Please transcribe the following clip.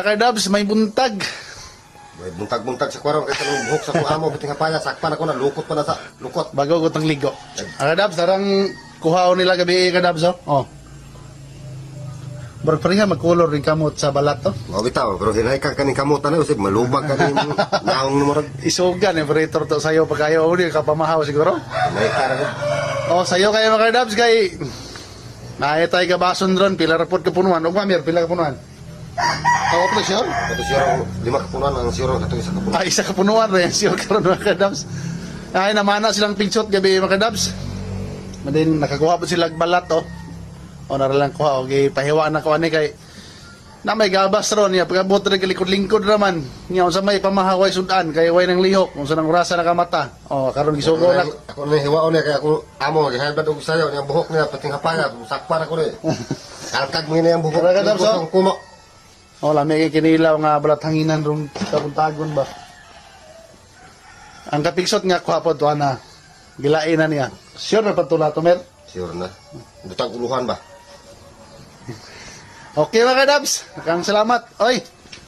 Kadabs, may buntag. May buntag-buntag sa kwarong kaya tanong buhok sa kong amo, biting hapaya, sakpan ako na, lukot pa na sa lukot. Bago ko tang ligo. Kadabs, darang kuhaon nila gabi kadabs, oh. Barag pareha magkulor rin kamot sa balat to. Mga bitaw, pero hinahikang kaning kamutan na, usip, malubag ka rin naong numero. Isugan, operator to sa'yo pagkayo. O, kapamahaw siguro. Hinahikang na rin. O, sa'yo kayo mga kadabs, kay... Naitay ka bason dron, pila rapot kapunuan. O, mamir, pila kapunuan. Ako po na siya? Ito siya, 5 kapunan, ang siro, ito isa kapunan. Ay, isa kapunuan rin. Siya karon mga kadabs. Ay, namana silang picture gabi mga kadabs. Madin, nakakuha po sila balat, oh. O, naralang kuha, okay, pahiwaan na kuha ni kay... Na may gabas ron niya, pagkabot rin kalikod-lingkod naman. Niya, sa may pamahaway sudan, kay way ng lihok, kung saan ang rasa nakamata. O, karon gisugo na. Ako na hiwao niya, kaya ako amo, gihalbad og sayo, niyang buhok niya, pating hapaya, sakpan ako niya. Kalkag mo niya yung buhok. Talaga, Dabs, oh. Ang kumo. O, lami kay kinilaw nga balat hanginan ron kabuntagon ba. Ang kapiksot nga kuha po to, na gilain na niya. Sure na patula to, Mer? Sure na. Butang uluhan ba? Okay mga kadabs, kang salamat. Oy,